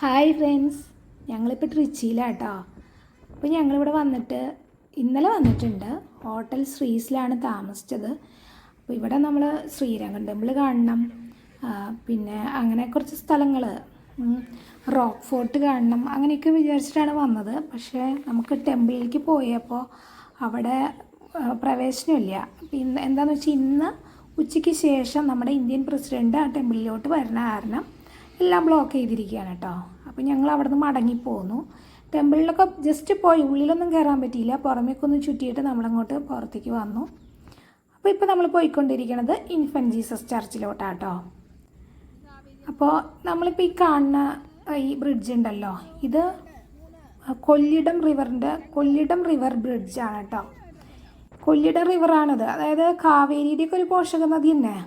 Hi friends, ഞങ്ങളിപ്പോൾ ട്രിച്ചിയിലാട്ടോ. അപ്പോൾ ഞങ്ങളിവിടെ ഇന്നലെ വന്നിട്ടുണ്ട്. ഹോട്ടൽ ശ്രീസിലാണ് താമസിച്ചത്. അപ്പോൾ ഇവിടെ നമ്മൾ ശ്രീരംഗം ടെമ്പിൾ കാണണം, പിന്നെ അങ്ങനെ കുറച്ച് സ്ഥലങ്ങൾ, റോക്ക് ഫോർട്ട് കാണണം, അങ്ങനെയൊക്കെ വിചാരിച്ചിട്ടാണ് വന്നത്. പക്ഷേ നമുക്ക് ടെമ്പിളിലേക്ക് പോയപ്പോൾ അവിടെ പ്രവേശനമില്ല. പിന്നെ എന്താണെന്ന് വെച്ചാൽ ഇന്ന് ഉച്ചയ്ക്ക് ശേഷം നമ്മുടെ ഇന്ത്യൻ പ്രസിഡൻറ്റ് ആ ടെമ്പിളിലോട്ട് വരുന്ന കാരണം എല്ലാം ബ്ലോക്ക് ചെയ്തിരിക്കുകയാണ് കേട്ടോ. അപ്പോൾ ഞങ്ങൾ അവിടെ നിന്ന് മടങ്ങിപ്പോന്നു. ടെമ്പിളിലൊക്കെ ജസ്റ്റ് പോയി, ഉള്ളിലൊന്നും കയറാൻ പറ്റിയില്ല. പുറമേക്ക് ഒന്ന് ചുറ്റിയിട്ട് നമ്മളങ്ങോട്ട് പുറത്തേക്ക് വന്നു. അപ്പോൾ ഇപ്പോൾ നമ്മൾ പോയിക്കൊണ്ടിരിക്കുന്നത് ഇൻഫൻറ്റ് ജീസസ് ചർച്ചിലോട്ടാട്ടോ. അപ്പോൾ നമ്മളിപ്പോൾ ഈ കാണുന്ന ഈ ബ്രിഡ്ജ് ഉണ്ടല്ലോ, ഇത് കൊല്ലിടം റിവർ ബ്രിഡ്ജാണ് കേട്ടോ. കൊല്ലിടം റിവറാണിത്, അതായത് കാവേരിയുടെയൊക്കെ ഒരു പോഷക നദി തന്നെ.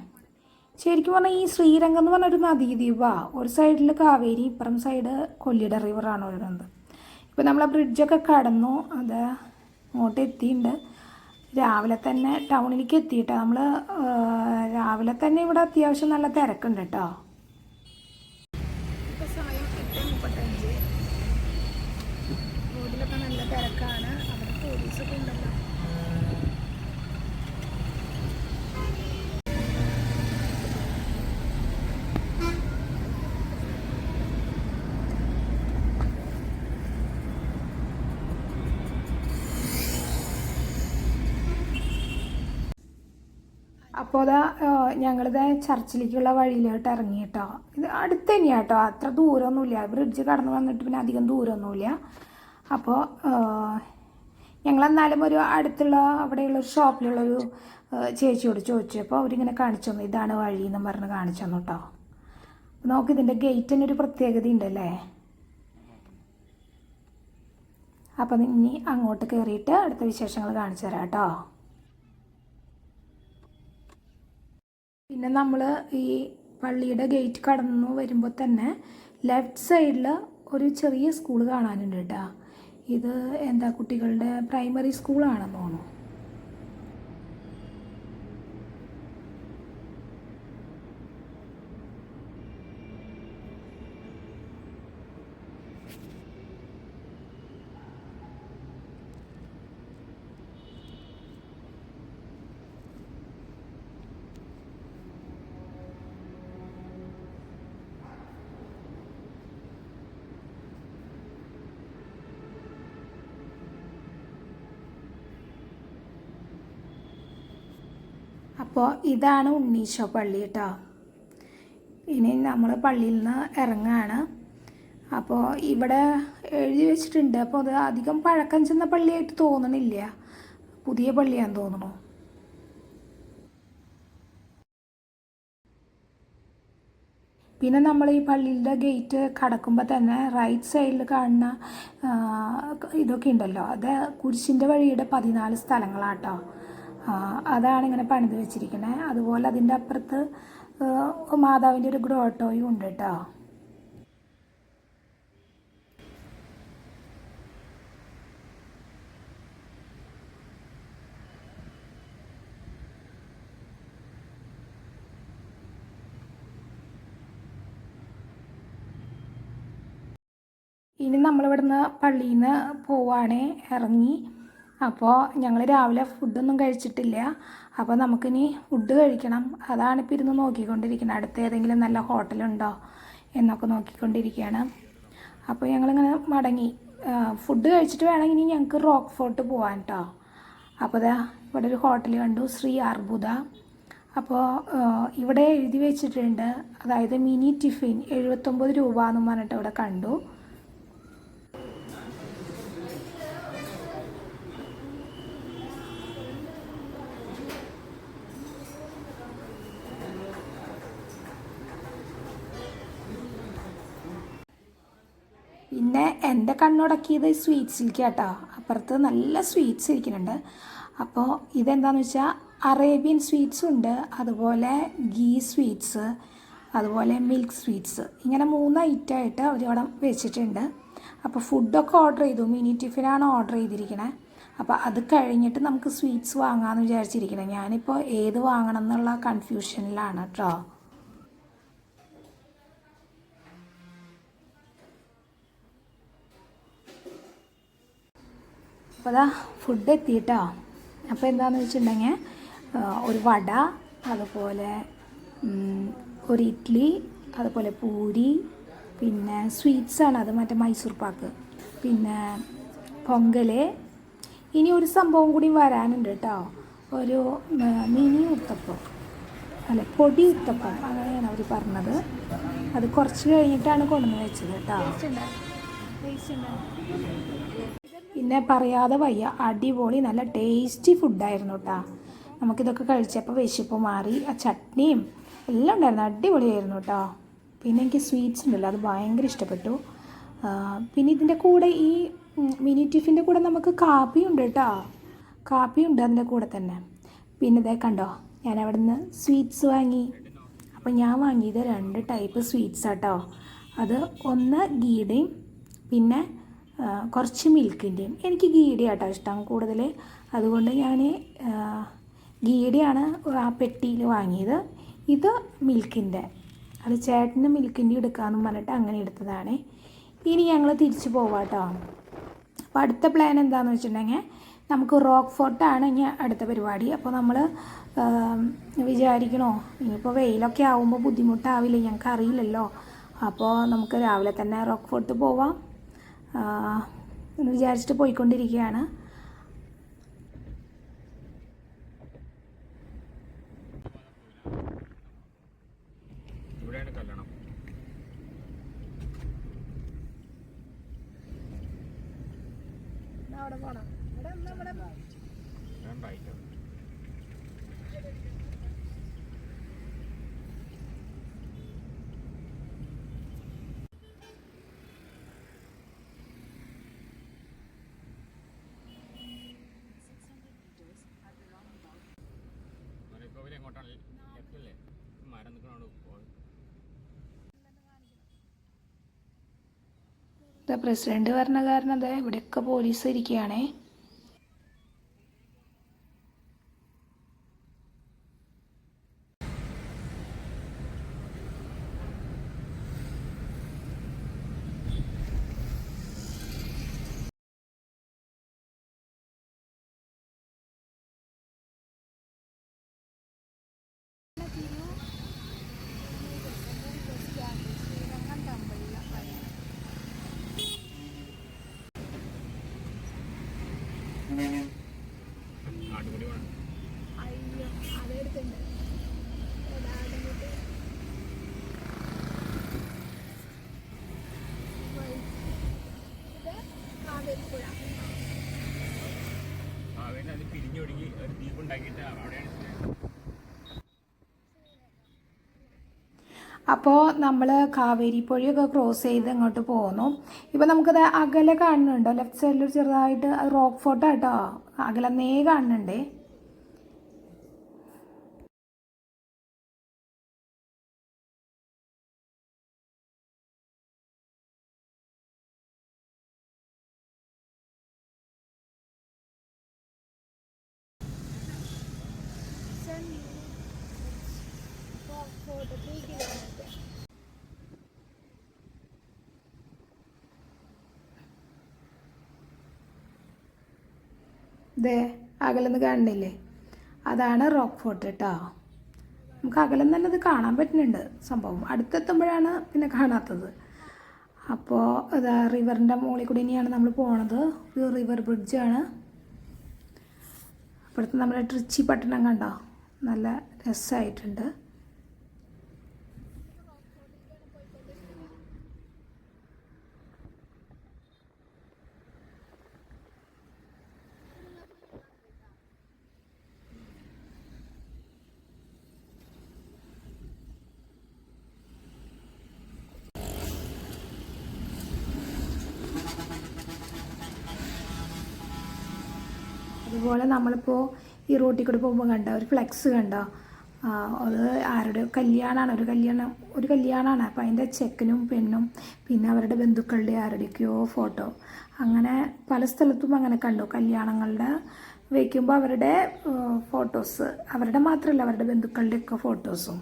ശരിക്കും പറഞ്ഞാൽ ഈ ശ്രീരംഗം എന്ന് പറഞ്ഞൊരു നദീദ്വീപാണ്. ഒരു സൈഡിൽ കാവേരി, ഇപ്പുറം സൈഡ് കൊല്ലിട റിവറാണ് ഒഴുകുന്നത്. ഇപ്പോൾ നമ്മൾ ആ ബ്രിഡ്ജൊക്കെ കടന്നു, അത് അങ്ങോട്ട് എത്തിയിട്ടുണ്ട്. രാവിലെ തന്നെ ടൗണിലേക്ക് എത്തിയിട്ടോ. നമ്മൾ രാവിലെ തന്നെ ഇവിടെ അത്യാവശ്യം നല്ല തിരക്കുണ്ട് കേട്ടോ. ഇപ്പോൾ സമയം 8:35. റോഡിലൊക്കെ നല്ല തിരക്കാണ്. അവിടെ പോലീസൊക്കെ ഉണ്ടല്ലോ. അപ്പോൾ അതാ ഞങ്ങളിത് ചർച്ചിലേക്കുള്ള വഴിയിലോട്ട് ഇറങ്ങി കേട്ടോ. ഇത് അടുത്ത് തന്നെയാണ് കേട്ടോ, അത്ര ദൂരമൊന്നുമില്ല. ബ്രിഡ്ജ് കടന്ന് വന്നിട്ട് പിന്നെ അധികം ദൂരമൊന്നുമില്ല. അപ്പോൾ ഞങ്ങളെന്നാലും ഒരു അടുത്തുള്ള അവിടെയുള്ളൊരു ഷോപ്പിലുള്ളൊരു ചേച്ചിയോട് ചോദിച്ചപ്പോൾ അവരിങ്ങനെ കാണിച്ചു തന്നു, ഇതാണ് വഴി എന്നും പറഞ്ഞ് കാണിച്ചു തന്നു കേട്ടോ. നോക്കിതിൻ്റെ ഗേറ്റിനൊരു പ്രത്യേകത ഉണ്ടല്ലേ. അപ്പം ഇനി അങ്ങോട്ട് കയറിയിട്ട് അടുത്ത വിശേഷങ്ങൾ കാണിച്ചു തരാം കേട്ടോ. പിന്നെ നമ്മൾ ഈ പള്ളിയുടെ ഗേറ്റ് കടന്നു വരുമ്പോൾ തന്നെ ലെഫ്റ്റ് സൈഡിൽ ഒരു ചെറിയ സ്കൂൾ കാണാനുണ്ട് കേട്ടോ. ഇത് എന്താ കുട്ടികളുടെ പ്രൈമറി സ്കൂളാണെന്ന് തോന്നുന്നു. അപ്പോൾ ഇതാണ് ഉണ്ണീശോ പള്ളി കേട്ടോ. ഇനി നമ്മൾ പള്ളിയിൽ നിന്ന് ഇറങ്ങുകയാണ്. അപ്പോൾ ഇവിടെ എഴുതി വെച്ചിട്ടുണ്ട്. അപ്പോൾ അത് അധികം പഴക്കം ചെന്ന പള്ളിയായിട്ട് തോന്നണില്ല, പുതിയ പള്ളിയാണെന്ന് തോന്നുന്നു. പിന്നെ നമ്മൾ ഈ പള്ളിയുടെ ഗേറ്റ് കടക്കുമ്പോൾ തന്നെ റൈറ്റ് സൈഡിൽ കാണുന്ന ഇതൊക്കെ ഉണ്ടല്ലോ, അത് കുരിശിൻ്റെ വഴിയുടെ 14 സ്ഥലങ്ങളാട്ടോ. അതാണ് ഇങ്ങനെ പണിത് വെച്ചിരിക്കുന്നത്. അതുപോലെ അതിൻ്റെ അപ്പുറത്ത് മാതാവിൻ്റെ ഒരു ഗ്രോട്ടോയും ഉണ്ട് കേട്ടോ. ഇനി നമ്മളിവിടുന്ന് പള്ളിയിൽ നിന്ന് പോവാണേ, ഇറങ്ങി. അപ്പോൾ ഞങ്ങൾ രാവിലെ ഫുഡൊന്നും കഴിച്ചിട്ടില്ല. അപ്പോൾ നമുക്കിനി ഫുഡ് കഴിക്കണം. അതാണിപ്പോൾ ഇരുന്ന് നോക്കിക്കൊണ്ടിരിക്കുന്നത്, അടുത്ത് ഏതെങ്കിലും നല്ല ഹോട്ടലുണ്ടോ എന്നൊക്കെ നോക്കിക്കൊണ്ടിരിക്കുകയാണ്. അപ്പോൾ ഞങ്ങളിങ്ങനെ മടങ്ങി ഫുഡ് കഴിച്ചിട്ട് വേണം ഇനി ഞങ്ങൾക്ക് റോക്ക് ഫോർട്ട് പോകാൻ കേട്ടോ. അപ്പോൾ ഇതാ ഇവിടെ ഒരു ഹോട്ടൽ കണ്ടു, ശ്രീ അർബുദ. അപ്പോൾ ഇവിടെ എഴുതി വെച്ചിട്ടുണ്ട്, അതായത് മിനി ടിഫിൻ 79 രൂപ എന്നും പറഞ്ഞിട്ട് ഇവിടെ കണ്ടു. പിന്നെ എൻ്റെ കണ്ണുടക്കിയത് സ്വീറ്റ്സിലേക്ക് കേട്ടോ. അപ്പുറത്ത് നല്ല സ്വീറ്റ്സ് ഇരിക്കുന്നുണ്ട്. അപ്പോൾ ഇതെന്താണെന്ന് വെച്ചാൽ അറേബ്യൻ സ്വീറ്റ്സും ഉണ്ട്, അതുപോലെ ഗീ സ്വീറ്റ്സ്, അതുപോലെ മിൽക്ക് സ്വീറ്റ്സ്, ഇങ്ങനെ 3 ഐറ്റമായിട്ട് അവരവിടെ വെച്ചിട്ടുണ്ട്. അപ്പോൾ ഫുഡൊക്കെ ഓർഡർ ചെയ്തു, മിനി ടിഫിനാണ് ഓർഡർ ചെയ്തിരിക്കുന്നത്. അപ്പോൾ അത് കഴിഞ്ഞിട്ട് നമുക്ക് സ്വീറ്റ്സ് വാങ്ങാമെന്ന് വിചാരിച്ചിരിക്കുന്നത്. ഞാനിപ്പോൾ ഏത് വാങ്ങണം എന്നുള്ള കൺഫ്യൂഷനിലാണ് കേട്ടോ. അപ്പോൾ അതാ ഫുഡ് എത്തിയിട്ടോ. അപ്പോൾ എന്താണെന്ന് വെച്ചിട്ടുണ്ടെങ്കിൽ ഒരു വട, അതുപോലെ ഒരു ഇഡ്ഡലി, അതുപോലെ പൂരി, പിന്നെ സ്വീറ്റ്സാണ് അത്, മറ്റേ മൈസൂർ പാക്ക്, പിന്നെ പൊങ്കൽ. ഇനി ഒരു സംഭവം കൂടി വരാനുണ്ട് കേട്ടോ, ഒരു മിനി ഉത്തപ്പം, അല്ല പൊടി ഉത്തപ്പം അങ്ങനെയാണ് അവർ പറഞ്ഞത്. അത് കുറച്ച് കഴിഞ്ഞിട്ടാണ് കൊണ്ടുവന്ന് വെച്ചത് കേട്ടോ. പിന്നെ പറയാതെ വയ്യ, അടിപൊളി നല്ല ടേസ്റ്റി ഫുഡായിരുന്നു കേട്ടോ. നമുക്കിതൊക്കെ കഴിച്ചപ്പോൾ വിശപ്പ് മാറി. ആ ചട്നിയും എല്ലാം ഉണ്ടായിരുന്നു, അടിപൊളിയായിരുന്നു കേട്ടോ. പിന്നെ എനിക്ക് സ്വീറ്റ്സ് ഉണ്ടല്ലോ, അത് ഭയങ്കര ഇഷ്ടപ്പെട്ടു. പിന്നെ ഇതിൻ്റെ കൂടെ ഈ മിനി ടിഫിൻ്റെ കൂടെ നമുക്ക് കാപ്പിയുണ്ട് കേട്ടോ, കാപ്പിയുണ്ട് അതിൻ്റെ കൂടെ തന്നെ. പിന്നെ ഇതേ കണ്ടോ, ഞാൻ അവിടെ നിന്ന് സ്വീറ്റ്സ് വാങ്ങി. അപ്പോൾ ഞാൻ വാങ്ങിയത് 2 ടൈപ്പ് സ്വീറ്റ്സ് ആട്ടോ. അത് ഒന്ന് ഗീയുടെയും പിന്നെ കുറച്ച് മിൽക്കിൻ്റെയും. എനിക്ക് ഗീയുടെ ആട്ടോ ഇഷ്ടം കൂടുതൽ, അതുകൊണ്ട് ഞാൻ ഗീയുടെയാണ് ആ പെട്ടിയിൽ വാങ്ങിയത്. ഇത് മിൽക്കിൻ്റെ, അത് ചേട്ടന് മിൽക്കിൻ്റെ എടുക്കാമെന്ന് പറഞ്ഞിട്ട് അങ്ങനെ എടുത്തതാണ്. ഇനി ഞങ്ങൾ തിരിച്ചു പോവാം കേട്ടോ. അപ്പോൾ അടുത്ത പ്ലാൻ എന്താണെന്ന് വെച്ചിട്ടുണ്ടെങ്കിൽ നമുക്ക് റോക്ക് ഫോർട്ടാണ് ഇനി അടുത്ത പരിപാടി. അപ്പോൾ നമ്മൾ വിചാരിക്കണോ ഇനിയിപ്പോൾ വെയിലൊക്കെ ആകുമ്പോൾ ബുദ്ധിമുട്ടാവില്ല, ഞങ്ങൾക്ക് അറിയില്ലല്ലോ. അപ്പോൾ നമുക്ക് രാവിലെ തന്നെ റോക്ക് ഫോർട്ട് പോവാം എന്ന് വിചാരിച്ചിട്ട് പോയിക്കൊണ്ടിരിക്കുകയാണ്. അവിടെ പോണം, പ്രസിഡന്റ് പറഞ്ഞ കാരണം അതെ ഇവിടെയൊക്കെ പോലീസ് ഇരിക്കുകയാണേ. അപ്പോൾ നമ്മൾ കാവേരി പുഴയൊക്കെ ക്രോസ് ചെയ്ത് ഇങ്ങോട്ട് പോന്നു. ഇപ്പോൾ നമുക്കത് അകലെ കാണുന്നുണ്ടോ, ലെഫ്റ്റ് സൈഡിൽ ചെറുതായിട്ട് അത് റോക്ക് ഫോർട്ട് കേട്ടോ, അകലന്നേ കാണുന്നുണ്ടേ. ഇതേ അകലെന്ന് കാണുന്നില്ലേ, അതാണ് റോക്ക് ഫോർട്ട് കേട്ടോ. നമുക്ക് അകലെന്ന് തന്നെ അത് കാണാൻ പറ്റുന്നുണ്ട് സംഭവം, അടുത്തെത്തുമ്പോഴാണ് പിന്നെ കാണാത്തത്. അപ്പോൾ അതാ റിവറിൻ്റെ മുകളിൽ കൂടി ഇനിയാണ് നമ്മൾ പോണത്. ഒരു റിവർ ബ്രിഡ്ജാണ്. അപ്പോഴത്തെ നമ്മുടെ ട്രിച്ചി പട്ടണം കണ്ടോ, നല്ല രസമായിട്ടുണ്ട്. അതുപോലെ നമ്മളിപ്പോൾ ഈ റോട്ടിൽ കൂടെ പോകുമ്പോൾ കണ്ടോ ഒരു ഫ്ലെക്സ് കണ്ടോ, അത് ആരുടെ കല്യാണമാണ്, ഒരു കല്യാണമാണ്. അപ്പോൾ അതിൻ്റെ ചെക്കനും പെണ്ണും പിന്നെ അവരുടെ ബന്ധുക്കളുടെ ആരുടെയൊക്കെയോ ഫോട്ടോ, അങ്ങനെ പല സ്ഥലത്തും അങ്ങനെ കണ്ടു. കല്യാണങ്ങളുടെ വയ്ക്കുമ്പോൾ അവരുടെ ഫോട്ടോസ്, അവരുടെ മാത്രമല്ല അവരുടെ ബന്ധുക്കളുടെയൊക്കെ ഫോട്ടോസും.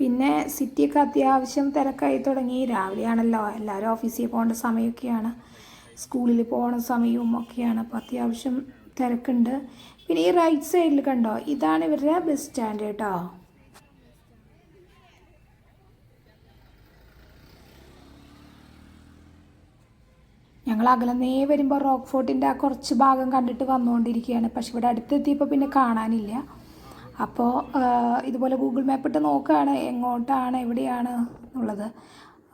പിന്നെ സിറ്റിയൊക്കെ അത്യാവശ്യം തിരക്കായി തുടങ്ങി. രാവിലെയാണല്ലോ, എല്ലാവരും ഓഫീസിൽ പോകേണ്ട സമയമൊക്കെയാണ്, സ്കൂളിൽ പോകണ സമയവും ഒക്കെയാണ്. അപ്പോൾ അത്യാവശ്യം തിരക്കുണ്ട്. പിന്നെ ഈ റൈറ്റ് സൈഡിൽ കണ്ടോ, ഇതാണ് ഇവരുടെ ബസ് സ്റ്റാൻഡ് കേട്ടോ. ഞങ്ങൾ അകലന്നേ വരുമ്പോൾ റോക്ക് ഫോർട്ടിൻ്റെ ആ കുറച്ച് ഭാഗം കണ്ടിട്ട് വന്നുകൊണ്ടിരിക്കുകയാണ്. പക്ഷെ ഇവിടെ അടുത്തെത്തിയപ്പോൾ പിന്നെ കാണാനില്ല. അപ്പോൾ ഇതുപോലെ ഗൂഗിൾ മാപ്പ് ഇട്ട് നോക്കുകയാണ് എങ്ങോട്ടാണ് എവിടെയാണ് എന്നുള്ളത്.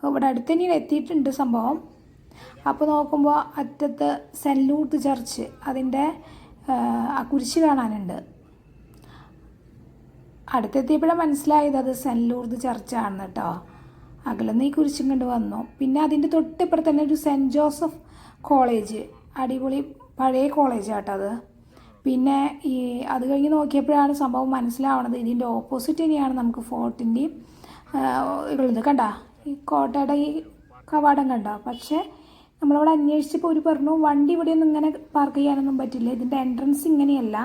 ഇവിടെ അടുത്ത് തന്നെയാണ് എത്തിയിട്ടുണ്ട് സംഭവം. അപ്പോൾ നോക്കുമ്പോൾ അറ്റത്ത് സെൻറ്റ് ലൂർദ് ചർച്ച്, അതിൻ്റെ ആ കുരിശ് കാണാനുണ്ട്. അടുത്തെത്തിയപ്പോഴാണ് മനസ്സിലായത് അത് സെൻറ്റ് ലൂർദ് ചർച്ചാണെന്ന് കേട്ടോ. അകലെന്ന് ഈ കുരിശും കൊണ്ട് വന്നു. പിന്നെ അതിൻ്റെ തൊട്ടിപ്പുറത്ത് തന്നെ ഒരു സെൻറ്റ് ജോസഫ് കോളേജ്, അടിപൊളി പഴയ കോളേജാട്ടോ അത്. പിന്നെ ഈ അത് കഴിഞ്ഞ് നോക്കിയപ്പോഴാണ് സംഭവം മനസ്സിലാവണത്, ഇതിൻ്റെ ഓപ്പോസിറ്റ് തന്നെയാണ് നമുക്ക് ഫോർട്ടിൻ്റെയും ഉള്ളത്. കണ്ട ഈ കോട്ടയുടെ ഈ കവാടം കണ്ടോ. പക്ഷേ നമ്മളവിടെ അന്വേഷിച്ചപ്പോൾ ഒരു പറഞ്ഞു വണ്ടി ഇവിടെയൊന്നും ഇങ്ങനെ പാർക്ക് ചെയ്യാനൊന്നും പറ്റില്ല, ഇതിൻ്റെ എൻട്രൻസ് ഇങ്ങനെയല്ല,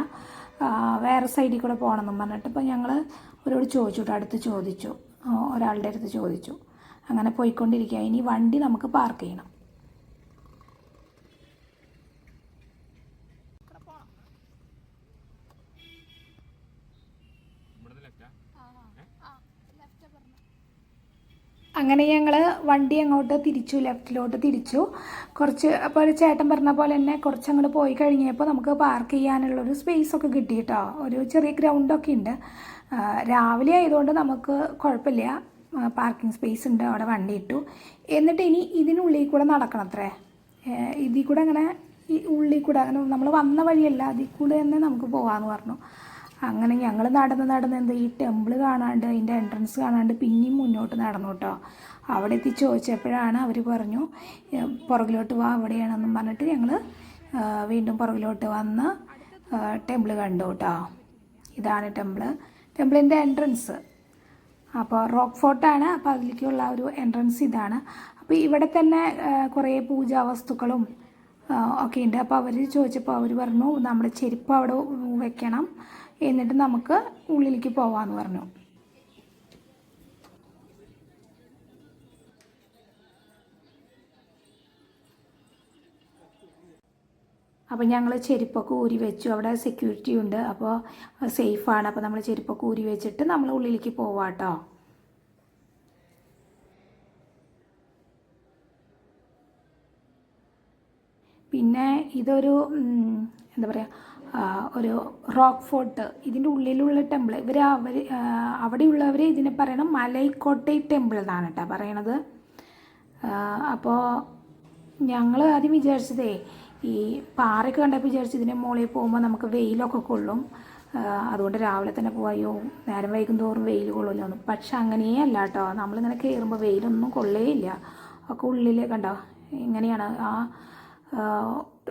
വേറെ സൈഡിൽ കൂടെ പോകണമെന്നും പറഞ്ഞിട്ട്. ഇപ്പോൾ ഞങ്ങൾ അവരോട് ചോദിച്ചു കേട്ടോ, അടുത്ത് ചോദിച്ചു, ഒരാളുടെ അടുത്ത് ചോദിച്ചു. അങ്ങനെ പോയിക്കൊണ്ടിരിക്കുക. ഇനി വണ്ടി നമുക്ക് പാർക്ക് ചെയ്യണം. അങ്ങനെ ഞങ്ങൾ വണ്ടി അങ്ങോട്ട് തിരിച്ചു, ലെഫ്റ്റിലോട്ട് തിരിച്ചു. കുറച്ച് അപ്പോൾ ഒരു ചേട്ടൻ പറഞ്ഞ പോലെ തന്നെ കുറച്ച് അങ്ങോട്ട് പോയി കഴിഞ്ഞപ്പോൾ നമുക്ക് പാർക്ക് ചെയ്യാനുള്ളൊരു സ്പേസൊക്കെ കിട്ടി കേട്ടോ. ഒരു ചെറിയ ഗ്രൗണ്ടൊക്കെ ഉണ്ട്. രാവിലെ ആയതുകൊണ്ട് നമുക്ക് കുഴപ്പമില്ല, പാർക്കിംഗ് സ്പേസ് ഉണ്ട്, അവിടെ വണ്ടി ഇട്ടു. എന്നിട്ട് ഇനി ഇതിനുള്ളിൽ കൂടെ നടക്കണം അത്രേ. ഇതിൽ കൂടെ അങ്ങനെ ഈ ഉള്ളിൽ കൂടെ അങ്ങനെ നമ്മൾ വന്ന വഴിയല്ല, അതിൽ കൂടെ തന്നെ നമുക്ക് പോകാമെന്ന് പറഞ്ഞു. അങ്ങനെ ഞങ്ങൾ നടന്ന് എന്താ ഈ ടെമ്പിൾ കാണാണ്ട്, അതിൻ്റെ എൻട്രൻസ് കാണാണ്ട് പിന്നെയും മുന്നോട്ട് നടന്നു കേട്ടോ. അവിടെ എത്തി ചോദിച്ചപ്പോഴാണ് അവർ പറഞ്ഞു പുറകിലോട്ട് വാ, അവിടെയാണെന്നും പറഞ്ഞിട്ട് ഞങ്ങൾ വീണ്ടും പുറകിലോട്ട് വന്ന് ടെമ്പിൾ കണ്ടു കേട്ടോ. ഇതാണ് ടെമ്പിളിൻ്റെ എൻട്രൻസ്. അപ്പോൾ റോക്ക് ഫോർട്ടാണ്, അപ്പോൾ അതിലേക്കുള്ള ഒരു എൻട്രൻസ് ഇതാണ്. അപ്പോൾ ഇവിടെ തന്നെ കുറേ പൂജാ വസ്തുക്കളും ഒക്കെ ഉണ്ട്. അപ്പോൾ അവർ ചോദിച്ചപ്പോൾ അവർ പറഞ്ഞു നമ്മുടെ ചെരുപ്പ് അവിടെ വെക്കണം, എന്നിട്ട് നമുക്ക് ഉള്ളിലേക്ക് പോവാമെന്ന് പറഞ്ഞു. അപ്പോൾ ഞങ്ങൾ ചെരുപ്പൊക്കെ ഊരി വെച്ചു. അവിടെ സെക്യൂരിറ്റി ഉണ്ട്, അപ്പോൾ സേഫാണ്. അപ്പോൾ നമ്മൾ ചെരുപ്പൊക്കെ ഊരി വെച്ചിട്ട് നമ്മൾ ഉള്ളിലേക്ക് പോവാം കേട്ടോ. പിന്നെ ഇതൊരു എന്താ പറയുക, ഒരു റോക്ക് ഫോർട്ട്, ഇതിൻ്റെ ഉള്ളിലുള്ള ടെമ്പിൾ. അവിടെയുള്ളവർ ഇതിനെ പറയണം മലൈക്കോട്ടൈ ടെമ്പിൾ എന്നാണ് കേട്ടോ പറയണത്. അപ്പോൾ ഞങ്ങൾ ആദ്യം വിചാരിച്ചതേ ഈ പാറയൊക്കെ കണ്ടപ്പോൾ വിചാരിച്ചു ഇതിൻ്റെ മുകളിൽ പോകുമ്പോൾ നമുക്ക് വെയിലൊക്കെ കൊള്ളും, അതുകൊണ്ട് രാവിലെ തന്നെ പോയോ, നേരം വൈകും തോറും വെയിൽ കൊള്ളില്ലൊന്നും. പക്ഷെ അങ്ങനെയേ അല്ല കേട്ടോ. നമ്മളിങ്ങനെ കയറുമ്പോൾ വെയിലൊന്നും കൊള്ളേയില്ല. ഒക്കെ ഉള്ളിൽ കണ്ടോ ഇങ്ങനെയാണ്,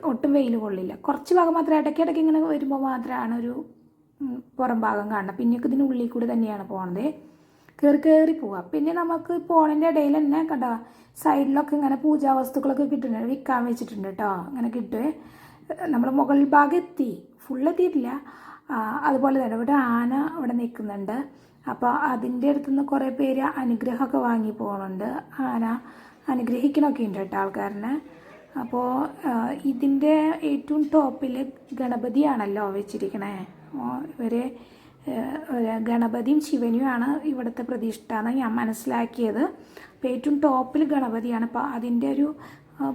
ഒട്ടും വെയിൽ കൊള്ളില്ല. കുറച്ച് ഭാഗം മാത്രമേ ഇടയ്ക്കിടയ്ക്ക് ഇങ്ങനെ വരുമ്പോൾ മാത്രമാണ് ഒരു പുറം ഭാഗം കാണുന്നത്. പിന്നെയൊക്കെ ഇതിനുള്ളിൽ കൂടി തന്നെയാണ് പോണത്, കയറി പോവുക. പിന്നെ നമുക്ക് പോണതിൻ്റെ ഇടയിൽ തന്നെ കണ്ടോ സൈഡിലൊക്കെ ഇങ്ങനെ പൂജാ വസ്തുക്കളൊക്കെ കിട്ടുന്നുണ്ട്, വിൽക്കാൻ വെച്ചിട്ടുണ്ട് കേട്ടോ. അങ്ങനെ കിട്ടുമേ. നമ്മൾ മുകളിൽ ഭാഗം എത്തി, ഫുള്ളെത്തിയിട്ടില്ല. അതുപോലെ തന്നെ ഇവിടെ ആന ഇവിടെ നിൽക്കുന്നുണ്ട്. അപ്പോൾ അതിൻ്റെ അടുത്തുനിന്ന് കുറേ പേര് അനുഗ്രഹമൊക്കെ വാങ്ങി പോകുന്നുണ്ട്. ആന അനുഗ്രഹിക്കണമൊക്കെ ഉണ്ട് കേട്ടോ ആൾക്കാരനെ. അപ്പോൾ ഇതിൻ്റെ ഏറ്റവും ടോപ്പിൽ ഗണപതിയാണല്ലോ വെച്ചിരിക്കണേ. ഇവർ ഗണപതിയും ശിവനുമാണ് ഇവിടുത്തെ പ്രതിഷ്ഠ എന്ന് ഞാൻ മനസ്സിലാക്കിയത്. അപ്പോൾ ഏറ്റവും ടോപ്പിൽ ഗണപതിയാണ്. അപ്പോൾ അതിൻ്റെ ഒരു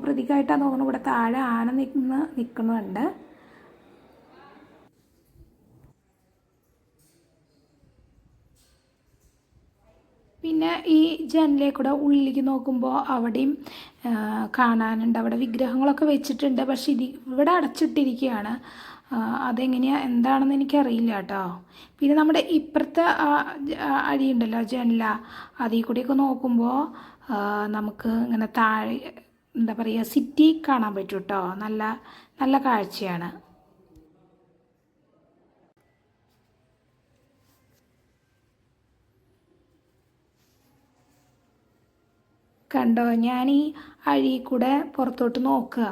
പ്രതീകമായിട്ടാണ് തോന്നുന്നു ഇവിടെ താഴെ ആന നിൽക്കുന്നുണ്ട്. പിന്നെ ഈ ജനലിൽ കൂടെ ഉള്ളിലേക്ക് നോക്കുമ്പോൾ അവിടെയും കാണാനുണ്ട്, അവിടെ വിഗ്രഹങ്ങളൊക്കെ വെച്ചിട്ടുണ്ട്. പക്ഷെ ഇവിടെ അടച്ചിട്ടിരിക്കുകയാണ്. അതെങ്ങനെയാണ് എന്താണെന്ന് എനിക്കറിയില്ല കേട്ടോ. പിന്നെ നമ്മുടെ ഇപ്പുറത്തെ അഴിയുണ്ടല്ലോ ജനല, അതിൽ കൂടെയൊക്കെ നോക്കുമ്പോൾ നമുക്ക് ഇങ്ങനെ താഴെ എന്താ പറയുക സിറ്റി കാണാൻ പറ്റും കേട്ടോ. നല്ല നല്ല കാഴ്ചയാണ്. കണ്ടോ, ഞാൻ ഈ അഴിയിൽ കൂടെ പുറത്തോട്ട് നോക്കുക.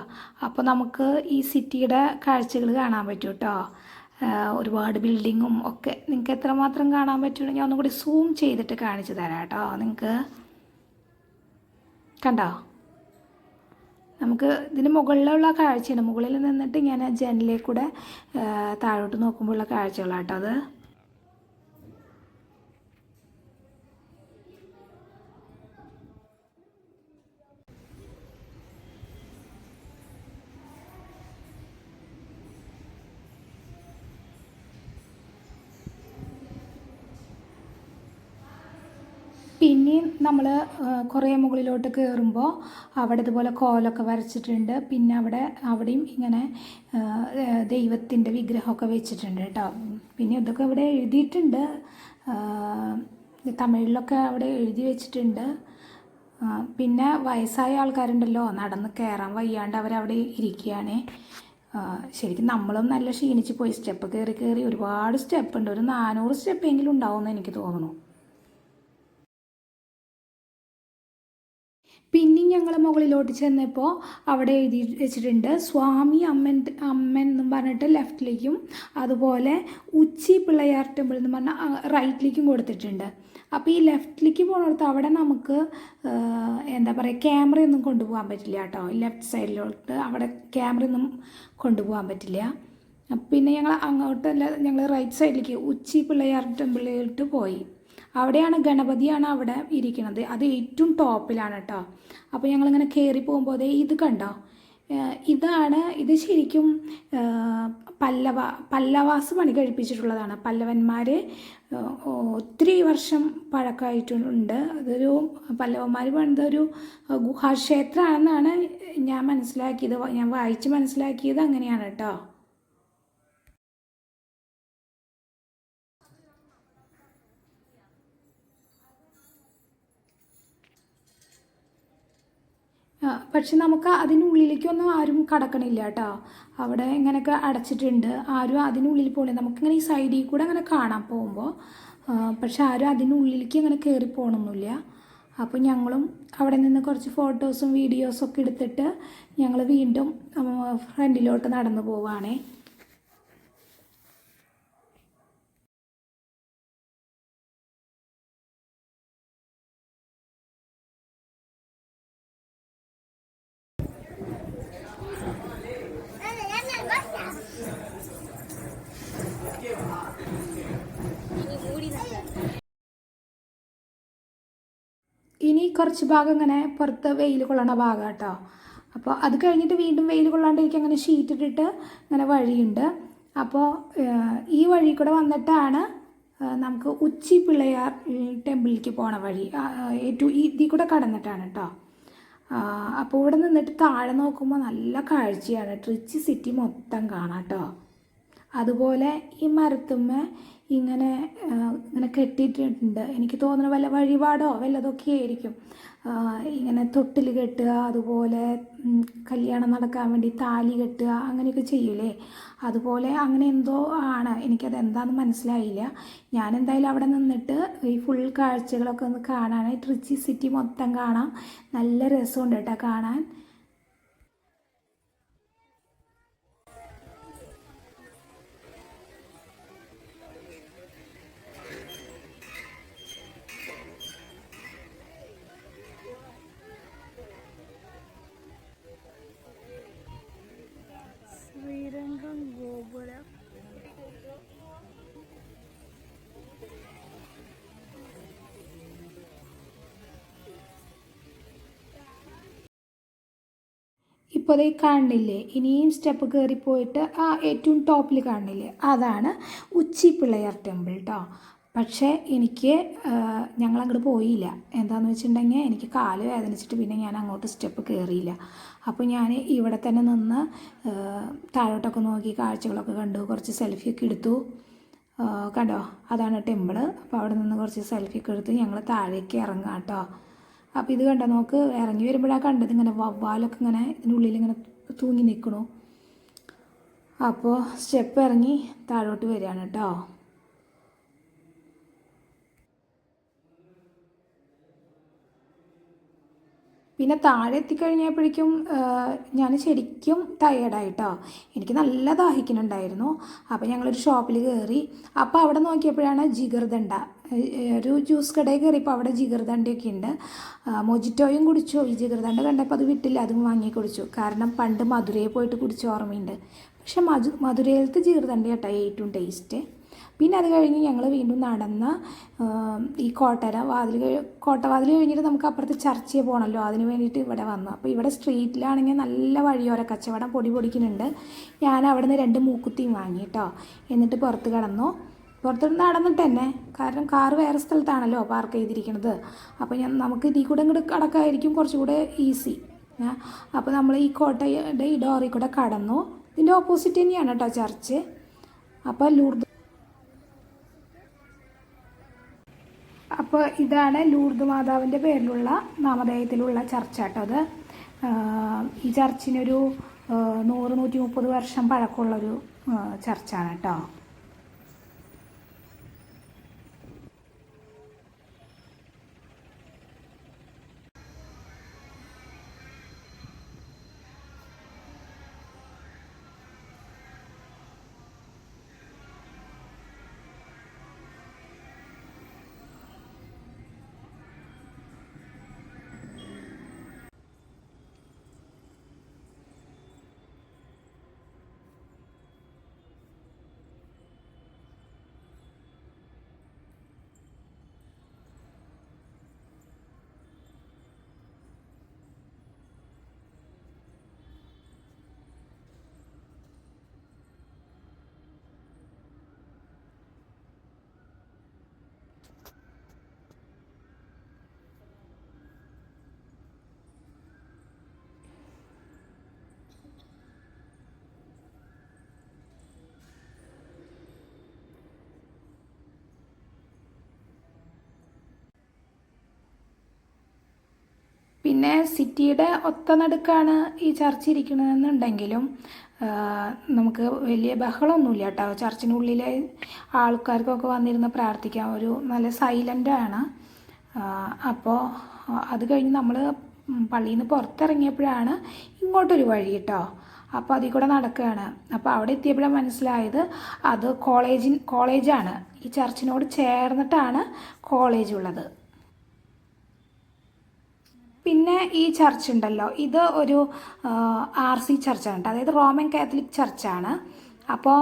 അപ്പോൾ നമുക്ക് ഈ സിറ്റിയുടെ കാഴ്ചകൾ കാണാൻ പറ്റും കേട്ടോ. ഒരുപാട് ബിൽഡിങ്ങും ഒക്കെ നിങ്ങൾക്ക് എത്രമാത്രം കാണാൻ പറ്റുമോ ഞാൻ ഒന്നും കൂടി സൂം ചെയ്തിട്ട് കാണിച്ചു തരാം കേട്ടോ. നിങ്ങൾക്ക് കണ്ടോ, നമുക്ക് ഇതിന് മുകളിലുള്ള കാഴ്ചയാണ്. മുകളിൽ നിന്നിട്ട് ഞാൻ ജനലിൽ കൂടെ താഴോട്ട് നോക്കുമ്പോഴുള്ള കാഴ്ചകളാണ് കേട്ടോ അത്. പിന്നെയും നമ്മൾ കുറേ മുകളിലോട്ട് കയറുമ്പോൾ അവിടെ ഇതുപോലെ കോലമൊക്കെ വരച്ചിട്ടുണ്ട്. പിന്നെ അവിടെയും ഇങ്ങനെ ദൈവത്തിൻ്റെ വിഗ്രഹമൊക്കെ വെച്ചിട്ടുണ്ട് കേട്ടോ. പിന്നെ ഇതൊക്കെ ഇവിടെ എഴുതിയിട്ടുണ്ട്, തമിഴിലൊക്കെ അവിടെ എഴുതി വെച്ചിട്ടുണ്ട്. പിന്നെ വയസ്സായ ആൾക്കാരുണ്ടല്ലോ, നടന്ന് കയറാൻ വയ്യാണ്ട് അവരവിടെ ഇരിക്കുകയാണ്. ശരിക്കും നമ്മളും നല്ല ക്ഷീണിച്ച് പോയി. സ്റ്റെപ്പ് കയറി കയറി ഒരുപാട് സ്റ്റെപ്പ് ഉണ്ട്, ഒരു 400 സ്റ്റെപ്പെങ്കിലും ഉണ്ടാവുമെന്ന് എനിക്ക് തോന്നുന്നു. പിന്നെ ഞങ്ങൾ മുകളിലോട്ട് ചെന്നപ്പോൾ അവിടെ എഴുതി വെച്ചിട്ടുണ്ട് സ്വാമി അമ്മൻ എന്നും പറഞ്ഞിട്ട് ലെഫ്റ്റിലേക്കും, അതുപോലെ ഉച്ചി പിള്ളയാർ ടെമ്പിൾ എന്ന് പറഞ്ഞാൽ റൈറ്റിലേക്കും കൊടുത്തിട്ടുണ്ട്. അപ്പോൾ ഈ ലെഫ്റ്റിലേക്ക് പോകുന്നിടത്ത് അവിടെ നമുക്ക് എന്താ പറയുക, ക്യാമറയൊന്നും കൊണ്ടുപോകാൻ പറ്റില്ല കേട്ടോ. ലെഫ്റ്റ് സൈഡിലോട്ട് അവിടെ ക്യാമറയൊന്നും കൊണ്ടുപോകാൻ പറ്റില്ല. പിന്നെ ഞങ്ങൾ റൈറ്റ് സൈഡിലേക്ക് ഉച്ചി പിള്ളയാർ ടെമ്പിളിലോട്ട് പോയി. അവിടെയാണ് ഗണപതിയാണ് അവിടെ ഇരിക്കുന്നത്, അത് ഏറ്റവും ടോപ്പിലാണ് കേട്ടോ. അപ്പോൾ ഞങ്ങളിങ്ങനെ കയറി പോകുമ്പോൾ ഇത് കണ്ടോ, ഇത് ശരിക്കും പല്ലവാസ് പണി കഴിപ്പിച്ചിട്ടുള്ളതാണ്. പല്ലവന്മാർ ഒത്തിരി വർഷം പഴക്കമായിട്ടുണ്ട്. അതൊരു പല്ലവന്മാർ പണിതൊരു ഗുഹാക്ഷേത്രമാണെന്നാണ് ഞാൻ മനസ്സിലാക്കിയത്. ഞാൻ വായിച്ച് മനസ്സിലാക്കിയത് അങ്ങനെയാണ് കേട്ടോ. പക്ഷെ നമുക്ക് അതിനുള്ളിലേക്കൊന്നും ആരും കടക്കണില്ല കേട്ടോ. അവിടെ ഇങ്ങനെയൊക്കെ അടച്ചിട്ടുണ്ട്, ആരും അതിനുള്ളിൽ പോകണില്ല. നമുക്കിങ്ങനെ ഈ സൈഡിൽ കൂടെ അങ്ങനെ കാണാൻ പോകുമ്പോൾ, പക്ഷെ ആരും അതിനുള്ളിലേക്ക് ഇങ്ങനെ കയറി പോകണമൊന്നുമില്ല. അപ്പോൾ ഞങ്ങളും അവിടെ നിന്ന് കുറച്ച് ഫോട്ടോസും വീഡിയോസൊക്കെ എടുത്തിട്ട് ഞങ്ങൾ വീണ്ടും ഫ്രണ്ടിലോട്ട് നടന്നു പോവുകയാണേ. ഇനി കുറച്ച് ഭാഗം ഇങ്ങനെ പുറത്ത് വെയിൽ കൊള്ളണ ഭാഗം കേട്ടോ. അപ്പോൾ അത് കഴിഞ്ഞിട്ട് വീണ്ടും വെയിൽ കൊള്ളാണ്ടിരിക്കും അങ്ങനെ ഷീറ്റ് ഇട്ടിട്ട് ഇങ്ങനെ വഴിയുണ്ട്. അപ്പോൾ ഈ വഴി കൂടെ വന്നിട്ടാണ് നമുക്ക് ഉച്ചി പിള്ളയാർ ടെമ്പിളിലേക്ക് പോണ വഴി. ഏറ്റവും ഇതിൽ കൂടെ കടന്നിട്ടാണ് കേട്ടോ. അപ്പോൾ ഇവിടെ നിന്നിട്ട് താഴെ നോക്കുമ്പോൾ നല്ല കാഴ്ചയാണ്, ട്രിച്ചി സിറ്റി മൊത്തം കാണാം കേട്ടോ. അതുപോലെ ഈ മരത്തുമ്മ ഇങ്ങനെ കെട്ടിയിട്ടുണ്ട്. എനിക്ക് തോന്നുന്നു വല്ല വഴിപാടോ വല്ലതൊക്കെ ആയിരിക്കും. ഇങ്ങനെ തൊട്ടിൽ കെട്ടുക, അതുപോലെ കല്യാണം നടക്കാൻ വേണ്ടി താലി കെട്ടുക, അങ്ങനെയൊക്കെ ചെയ്യൂലേ, അതുപോലെ അങ്ങനെ എന്തോ ആണ്. എനിക്കത് എന്താണെന്ന് മനസ്സിലായില്ല. ഞാൻ എന്തായാലും അവിടെ നിന്നിട്ട് ഈ ഫുൾ കാഴ്ചകളൊക്കെ ഒന്ന് കാണാൻ, ട്രിച്ചി സിറ്റി മൊത്തം കാണാം. നല്ല രസമുണ്ട് കേട്ടോ കാണാൻ. ശ്രീരംഗം ഗോപുരം ഇപ്പോൾ അതേ കാണുന്നില്ലേ, ഇനിയും സ്റ്റെപ്പ് കയറി പോയിട്ട് ഏറ്റവും ടോപ്പിൽ കാണുന്നില്ലേ, അതാണ് ഉച്ചി പിള്ളയാർ ടെമ്പിൾ കേട്ടോ. പക്ഷേ ഞങ്ങളങ്ങോട്ട് പോയില്ല. എന്താണെന്ന് വെച്ചിട്ടുണ്ടെങ്കിൽ എനിക്ക് കാല് വേദനിച്ചിട്ട് പിന്നെ ഞാൻ അങ്ങോട്ട് സ്റ്റെപ്പ് കയറിയില്ല. അപ്പോൾ ഞാൻ ഇവിടെ തന്നെ നിന്ന് താഴോട്ടൊക്കെ നോക്കി കാഴ്ചകളൊക്കെ കണ്ടു, കുറച്ച് സെൽഫിയൊക്കെ എടുത്തു. കണ്ടോ, അതാണ് ടെമ്പിള്. അപ്പോൾ അവിടെ നിന്ന് കുറച്ച് സെൽഫിയൊക്കെ എടുത്ത് ഞങ്ങൾ താഴേക്ക് ഇറങ്ങാം കേട്ടോ. അപ്പോൾ ഇത് കണ്ടോ, നമുക്ക് ഇറങ്ങി വരുമ്പോഴാണ് കണ്ടത് ഇങ്ങനെ വവ്വാലൊക്കെ ഇങ്ങനെ ഇതിനുള്ളിൽ ഇങ്ങനെ തൂങ്ങി നിൽക്കണു. അപ്പോൾ സ്റ്റെപ്പ് ഇറങ്ങി താഴോട്ട് വരികയാണ് കേട്ടോ. പിന്നെ താഴെ എത്തിക്കഴിഞ്ഞപ്പോഴേക്കും ഞാൻ ശരിക്കും ടയേർഡായിട്ടോ. എനിക്ക് നല്ല ദാഹിക്കുന്നുണ്ടായിരുന്നു. അപ്പോൾ ഞങ്ങളൊരു ഷോപ്പിൽ കയറി. അപ്പോൾ അവിടെ നോക്കിയപ്പോഴാണ് ജിഗർദണ്ട, ഒരു ജ്യൂസ് കടയിൽ കയറിയപ്പോൾ അവിടെ ജിഗർദണ്ടയൊക്കെ ഉണ്ട്. മൊജിറ്റോയും കുടിച്ചു. ഈ ജിഗർദണ്ട കണ്ടപ്പോൾ അത് വിട്ടില്ല, അതും വാങ്ങി കുടിച്ചു. കാരണം പണ്ട് മധുരയിൽ പോയിട്ട് കുടിച്ച ഓർമ്മയുണ്ട്. പക്ഷെ മധുരയിലത്തെ ജിഗർദണ്ട കേട്ടോ ഏറ്റവും ടേസ്റ്റ്. പിന്നെ അത് കഴിഞ്ഞ് ഞങ്ങൾ വീണ്ടും നടന്ന് ഈ കോട്ടവാതിൽ കഴിഞ്ഞിട്ട് നമുക്ക് അപ്പുറത്ത് ചർച്ചിൽ പോകണമല്ലോ, അതിന് വേണ്ടിയിട്ട് ഇവിടെ വന്നു. അപ്പോൾ ഇവിടെ സ്ട്രീറ്റിലാണെങ്കിൽ നല്ല വഴിയോര കച്ചവടം പൊടിക്കുന്നുണ്ട്. ഞാൻ അവിടെ നിന്ന് 2 മൂക്കുത്തിയും വാങ്ങി കേട്ടോ. എന്നിട്ട് പുറത്ത് നടന്നിട്ട് തന്നെ, കാരണം കാറ് വേറെ സ്ഥലത്താണല്ലോ പാർക്ക് ചെയ്തിരിക്കുന്നത്. അപ്പോൾ നമുക്ക് ഇതിൽ കൂടെ ഇങ്ങോട്ട് കടക്കായിരിക്കും കുറച്ചുകൂടെ ഈസി. അപ്പോൾ നമ്മൾ ഈ കോട്ടയുടെ ഈ ഡോറിൽ കൂടെ കടന്നു. ഇതിൻ്റെ ഓപ്പോസിറ്റ് തന്നെയാണ് കേട്ടോ ചർച്ച്. അപ്പോൾ ഇതാണ് ലൂർദ് മാതാവിൻ്റെ പേരിലുള്ള നാമധേയത്തിലുള്ള ചർച്ചാട്ടോ. അത് ഈ ചർച്ചിനൊരു 100-130 വർഷം പഴക്കമുള്ളൊരു ചർച്ചാണ് കേട്ടോ. പിന്നെ സിറ്റിയുടെ ഒത്ത നടുക്കാണ് ഈ ചർച്ച് ഇരിക്കണമെന്നുണ്ടെങ്കിലും നമുക്ക് വലിയ ബഹളമൊന്നുമില്ല കേട്ടോ. ചർച്ചിനുള്ളിലെ ആൾക്കാർക്കൊക്കെ വന്നിരുന്ന് പ്രാർത്ഥിക്കാം. ഒരു നല്ല സൈലൻ്റാണ്. അപ്പോൾ അത് കഴിഞ്ഞ് നമ്മൾ പള്ളിയിൽ നിന്ന് പുറത്തിറങ്ങിയപ്പോഴാണ് ഇങ്ങോട്ടൊരു വഴി കേട്ടോ. അപ്പോൾ അതിൽ കൂടെ നടക്കുകയാണ്. അപ്പോൾ അവിടെ എത്തിയപ്പോഴാണ് മനസ്സിലായത് അത് കോളേജാണ്. ഈ ചർച്ചിനോട് ചേർന്നിട്ടാണ് കോളേജ് ഉള്ളത്. പിന്നെ ഈ ചർച്ച് ഉണ്ടല്ലോ, ഇത് ഒരു RC ചർച്ചാണ് കേട്ടോ, അതായത് റോമൻ കാത്തലിക് ചർച്ചാണ്. അപ്പോൾ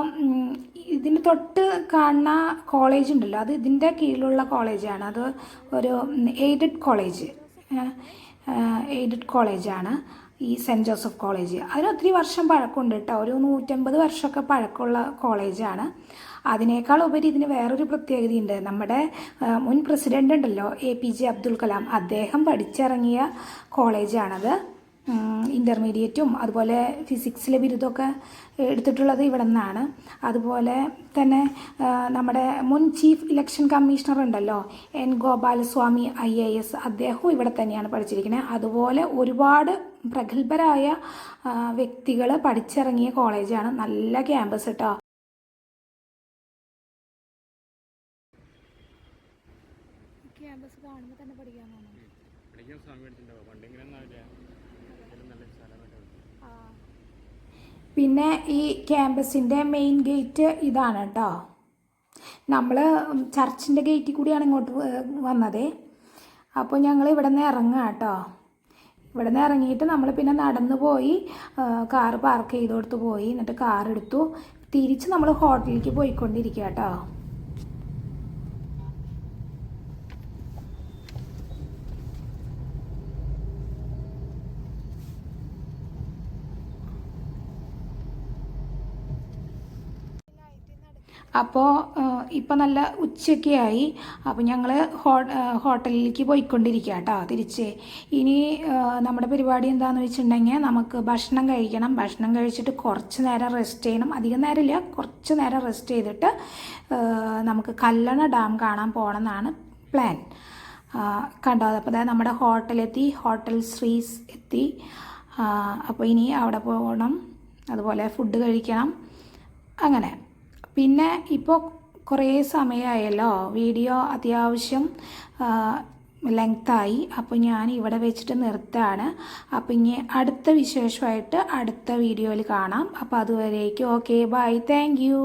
ഇതിന് തൊട്ട് കാണുന്ന കോളേജ് ഉണ്ടല്ലോ, അത് ഇതിൻ്റെ കീഴിലുള്ള കോളേജാണ്. അത് ഒരു എയ്ഡഡ് കോളേജാണ് ഈ സെൻറ്റ് ജോസഫ് കോളേജ്. അതിന് ഒത്തിരി വർഷം പഴക്കമുണ്ട് കേട്ടോ. ഒരു 150 വർഷമൊക്കെ പഴക്കമുള്ള കോളേജാണ്. അതിനേക്കാൾ ഉപരി ഇതിന് വേറൊരു പ്രത്യേകതയുണ്ട്. നമ്മുടെ മുൻ പ്രസിഡൻ്റ് ഉണ്ടല്ലോ, APJ അബ്ദുൽ കലാം, അദ്ദേഹം പഠിച്ചിറങ്ങിയ കോളേജാണത്. ഇൻ്റർമീഡിയറ്റും അതുപോലെ ഫിസിക്സിലെ ബിരുദമൊക്കെ എടുത്തിട്ടുള്ളത് ഇവിടെ നിന്നാണ്. അതുപോലെ തന്നെ നമ്മുടെ മുൻ ചീഫ് ഇലക്ഷൻ കമ്മീഷണർ ഉണ്ടല്ലോ, N ഗോപാലസ്വാമി IAS, അദ്ദേഹവും ഇവിടെ തന്നെയാണ് പഠിച്ചിരിക്കുന്നത്. അതുപോലെ ഒരുപാട് പ്രഗത്ഭരായ വ്യക്തികൾ പഠിച്ചിറങ്ങിയ കോളേജാണ്. നല്ല ക്യാമ്പസ് കേട്ടോ. ക്യാമ്പസ് കാണുമ്പോൾ തന്നെ പഠിക്കാൻ പിന്നെ ഈ ക്യാമ്പസിൻ്റെ മെയിൻ ഗേറ്റ് ഇതാണ് കേട്ടോ. നമ്മൾ ചർച്ചിൻ്റെ ഗേറ്റിൽ കൂടിയാണ് ഇങ്ങോട്ട് വന്നത്. അപ്പോൾ ഞങ്ങൾ ഇവിടെ നിന്ന് ഇറങ്ങുക കേട്ടോ. ഇവിടെ നിന്ന് ഇറങ്ങിയിട്ട് നമ്മൾ പിന്നെ നടന്നു പോയി കാറ് പാർക്ക് ചെയ്തോടത്ത് പോയി. എന്നിട്ട് കാറെടുത്തു തിരിച്ച് നമ്മൾ ഹോട്ടലിലേക്ക് പോയിക്കൊണ്ടിരിക്കുക കേട്ടോ. അപ്പോൾ ഇപ്പം നല്ല ഉച്ചയൊക്കെ ആയി. അപ്പോൾ ഞങ്ങൾ ഹോട്ടലിലേക്ക് പോയിക്കൊണ്ടിരിക്കുക കേട്ടോ തിരിച്ച്. ഇനി നമ്മുടെ പരിപാടി എന്താണെന്ന് വെച്ചിട്ടുണ്ടെങ്കിൽ നമുക്ക് ഭക്ഷണം കഴിക്കണം. ഭക്ഷണം കഴിച്ചിട്ട് കുറച്ച് നേരം റെസ്റ്റ് ചെയ്യണം. അധികം നേരമില്ല, കുറച്ച് നേരം റെസ്റ്റ് ചെയ്തിട്ട് നമുക്ക് കല്ലണ ഡാം കാണാൻ പോകണമെന്നാണ് പ്ലാൻ. കണ്ടോ, അപ്പോൾ അതായത് നമ്മുടെ ഹോട്ടലെത്തി, ഹോട്ടൽ ശ്രീസ് എത്തി. അപ്പോൾ ഇനി അവിടെ പോകണം, അതുപോലെ ഫുഡ് കഴിക്കണം. അങ്ങനെ പിന്നെ ഇപ്പോൾ കുറേ സമയമായല്ലോ, വീഡിയോ അത്യാവശ്യം ലെങ്തായി. അപ്പോൾ ഞാൻ ഇവിടെ വെച്ചിട്ട് നിർത്താണ്. അപ്പോൾ ഇനി അടുത്ത വിശേഷമായിട്ട് അടുത്ത വീഡിയോയിൽ കാണാം. അപ്പോൾ അതുവരേക്കും ഓക്കെ ബൈ, താങ്ക് യു.